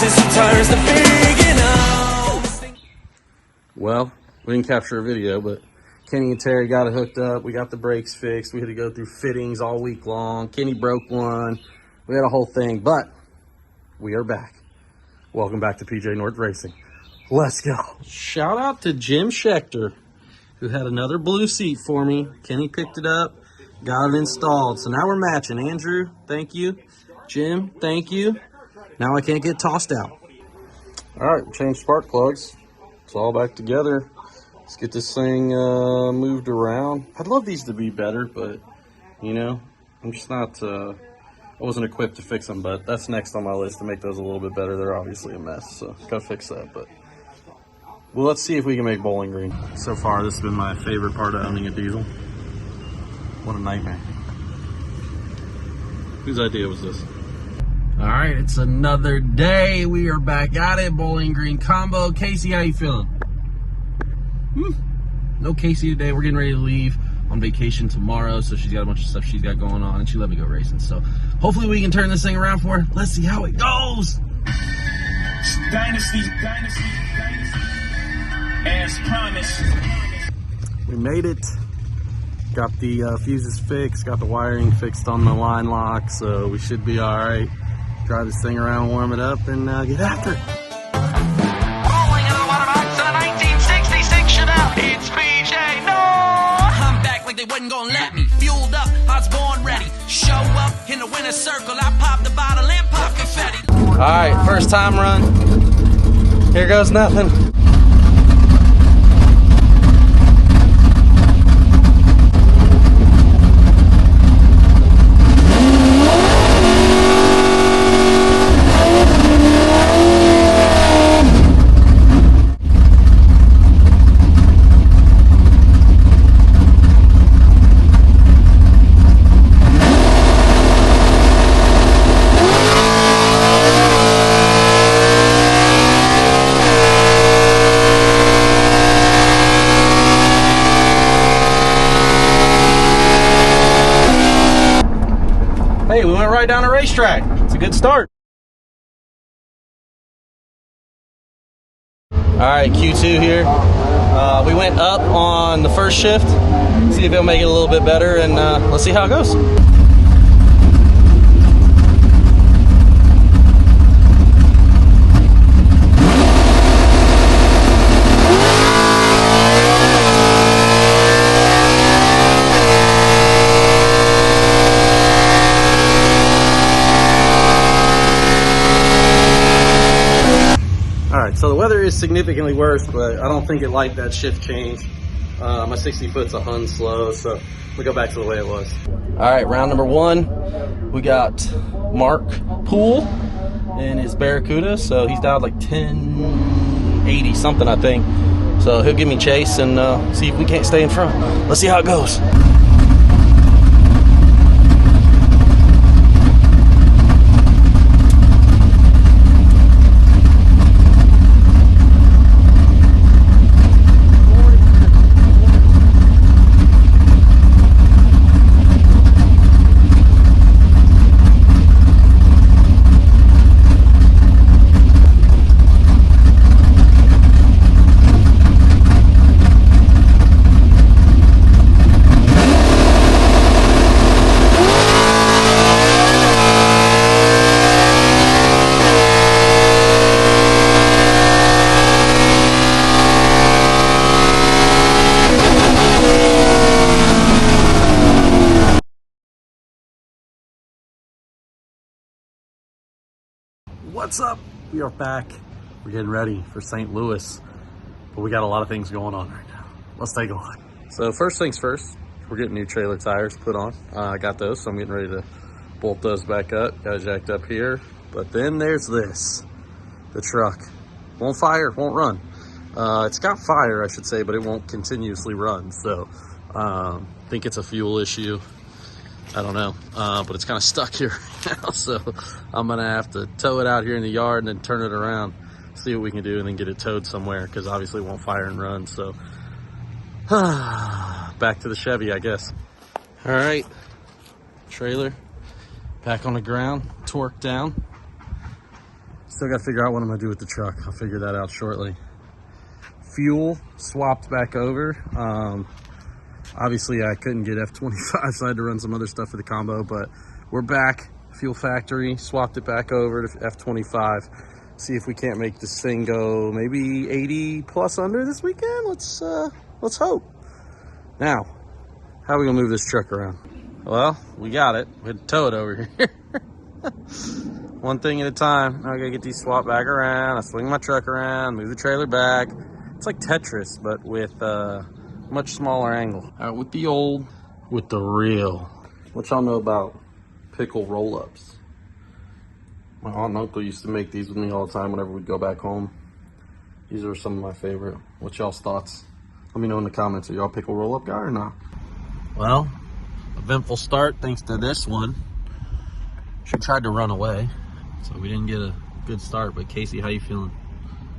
is sometimes the big enough. Well, we didn't capture a video, but Kenny and Terry got it hooked up. We got the brakes fixed. We had to go through fittings all week long. Kenny broke one. We had a whole thing, but we are back. Welcome back to PJ North Racing. Let's go. Shout out to Jim Schechter, who had another blue seat for me. Kenny picked it up, got it installed. So now we're matching. Andrew, thank you. Jim, thank you. Now I can't get tossed out. All right, change spark plugs. It's all back together. Let's get this thing moved around. I'd love these to be better, but, you know, I'm just not, I wasn't equipped to fix them, but that's next on my list to make those a little bit better. They're obviously a mess, so gotta fix that. But, well, let's see if we can make Bowling Green. So far, this has been my favorite part of owning a diesel. What a nightmare. Whose idea was this? All right, it's another day. We are back at it. Bowling Green combo. Casey, how you feeling? No Casey today. We're getting ready to leave on vacation tomorrow, so she's got a bunch of stuff she's got going on, and she let me go racing. So hopefully we can turn this thing around for her. Let's see how it goes. Dynasty, as promised. We made it. Got the fuses fixed, got the wiring fixed on the line lock, so we should be all right. Drive this thing around, warm it up, and get after it. Rolling in the waterbox in a 1966 Chevelle. It's PJ. No, I'm back like they wasn't gonna let me. Fueled up, I was born ready. Show up in the winner's circle. I pop the bottle and pop confetti. All right, first time run. Here goes nothing. Hey, we went right down a racetrack. It's a good start. All right, Q2 here. We went up on the first shift. See if it'll make it a little bit better, and let's see how it goes. So the weather is significantly worse, but I don't think it liked that shift change. My 60 foot's a Hun slow, so we go back to the way it was. All right, round number one, we got Mark Poole in his Barracuda. So he's dialed like 1080 something, I think. So he'll give me chase and see if we can't stay in front. Let's see how it goes. What's up? We are back. We're getting ready for St. Louis, but we got a lot of things going on right now. Let's take a look. So first things first, we're getting new trailer tires put on. I got those, so I'm getting ready to bolt those back up. Got it jacked up here. But then there's this, the truck. Won't fire, won't run. It's got fire, I should say, but it won't continuously run. So I think it's a fuel issue. I don't know, but it's kind of stuck here now, so I'm gonna have to tow it out here in the yard and then turn it around, see what we can do, and then get it towed somewhere, because obviously it won't fire and run. So back to the Chevy, I guess. All right, trailer back on the ground, torque down. Still got to figure out what I'm going to do with the truck. I'll figure that out shortly. Fuel swapped back over. Obviously, I couldn't get F25, so I had to run some other stuff for the combo, but we're back. Fuel factory, swapped it back over to F25. See if we can't make this thing go maybe 80 plus under this weekend. Let's hope. Now, how are we gonna move this truck around? Well, we got it. We had to tow it over here. One thing at a time. Now I gotta get these swapped back around. I swing my truck around, move the trailer back. It's like Tetris, but with a much smaller angle. All right, with the old, with the real. What y'all know about pickle roll-ups? My aunt and uncle used to make these with me all the time whenever we'd go back home. These are some of my favorite. What's y'all's thoughts? Let me know in the comments. Are y'all pickle roll-up guy or not? Well, eventful start thanks to this one. She tried to run away, so we didn't get a good start. But Casey, how you feeling?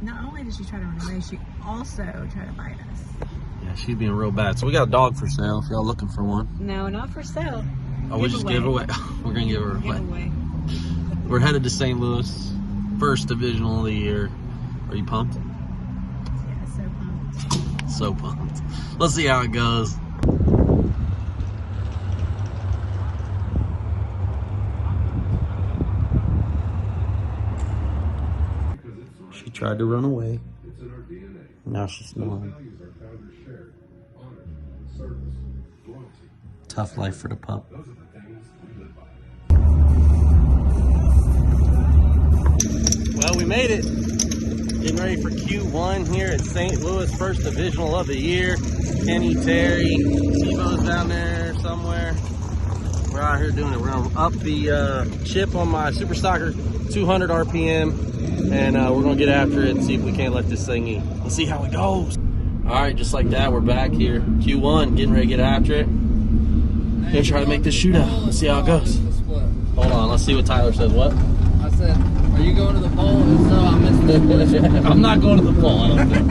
Not only did she try to run away, she also tried to bite us. Yeah, she's being real bad. So we got a dog for sale if y'all looking for one. No, not for sale. Oh, we just gave away. We're gonna give her away. We're headed to St. Louis, first divisional of the year. Are you pumped? Yeah, so pumped. So pumped. Let's see how it goes. She tried to run away. Now she's snoring. Tough life for the pup. Well, we made it. Getting ready for Q1 here at St. Louis, first divisional of the year. Kenny, Terry, Tebow's down there somewhere. We're out here doing it. We're gonna up the chip on my Super Stocker 200 RPM, and we're gonna get after it and see if we can't let this thing eat. Let's see how it goes. All right, just like that, we're back here. Q1, getting ready to get after it. Gonna try to make this shootout. Let's see how it goes. Hold on, let's see what Tyler says. What? I said, are you going to the poll? If so, I missed it. I'm not going to the poll, I don't think.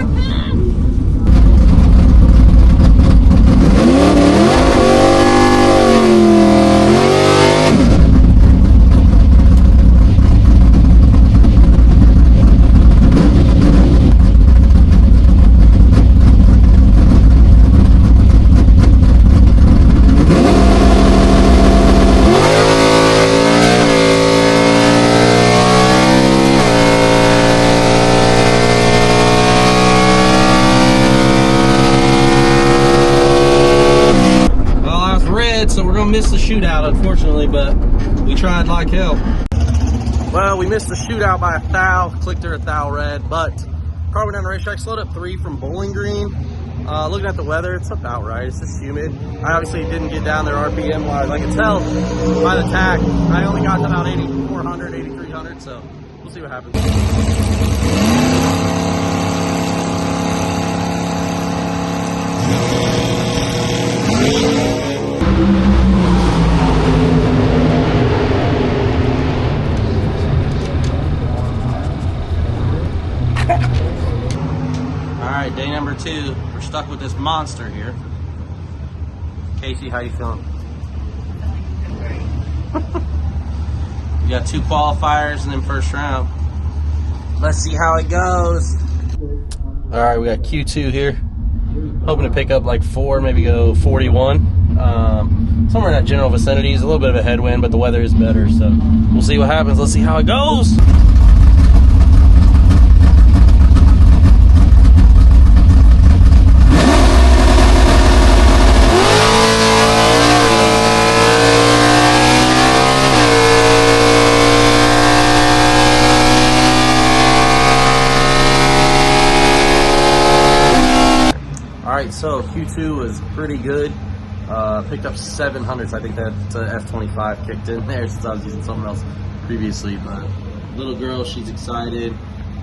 So we're gonna miss the shootout, unfortunately, but we tried like hell. Well, we missed the shootout by a thou, clicked her a thou red, but car went down the racetrack, slowed up 3 from Bowling Green. Looking at the weather, it's about right. It's just humid. I obviously didn't get down there RPM wise. I can tell by the tach. I only got to about 8,400, 8,300, so we'll see what happens. Alright, day number 2. We're stuck with this monster here. Casey, how you feeling? We got 2 qualifiers and then first round. Let's see how it goes. Alright, we got Q2 here. Hoping to pick up like 4, maybe go 41. Somewhere in that general vicinity. It's a little bit of a headwind, but the weather is better, so we'll see what happens. Let's see how it goes. Alright, so Q2 was pretty good. Picked up 700s. I think that F25 kicked in there since I was using something else previously. But little girl, she's excited.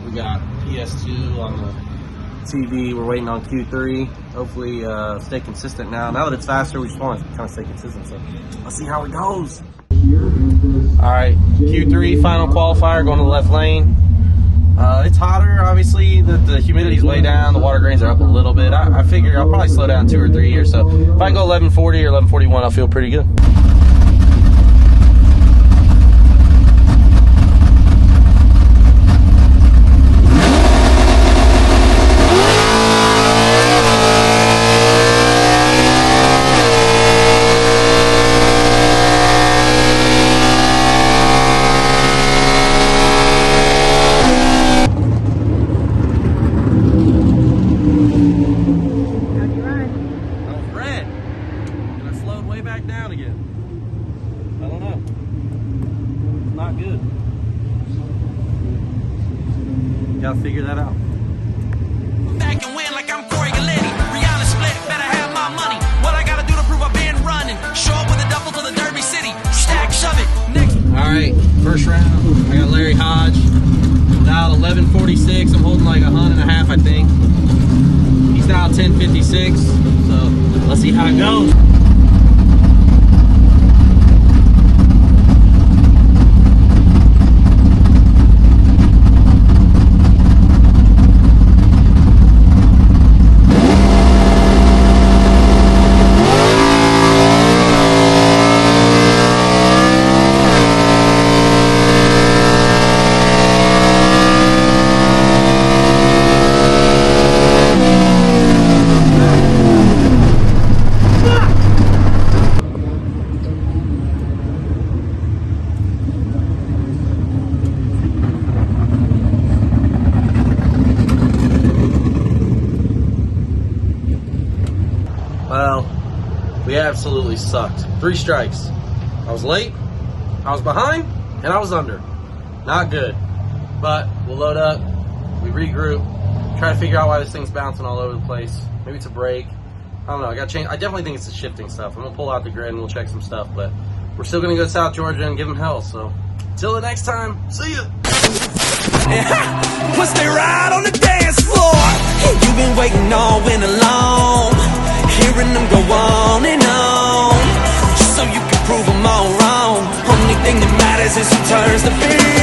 We got PS2 on the TV. We're waiting on Q3. Hopefully stay consistent now. Now that it's faster, we just want to kind of stay consistent. So let's see how it goes. Alright, Q3, final qualifier, going to the left lane. It's hotter, obviously. The humidity's way down. The water grains are up a little bit. I figure I'll probably slow down 2 or 3 here. So if I can go 1140 or 1141, I'll feel pretty good. not good. Gotta figure that out. Back and win like I'm Corey Galletti. Rihanna split, better have my money. What I gotta do to prove I've been running? Show up with a double to the Derby City. Stack, shove it. Next. All right, first round. I got Larry Hodge. Now 11:46. I'm holding like a hunt and a half, I think. He's now 10:56. So let's see how it goes. Well, we absolutely sucked. 3 strikes. I was late, I was behind, and I was under. Not good. But we'll load up, we regroup, try to figure out why this thing's bouncing all over the place. Maybe it's a brake. I don't know, I gotta change. I definitely think it's the shifting stuff. I'm gonna pull out the grid and we'll check some stuff, but we're still gonna go to South Georgia and give them hell. So till the next time, see ya. Once they ride on the dance floor, you've been waiting all winter long, hearing them go on and on, just so you can prove them all wrong. Only thing that matters is who turns the beat.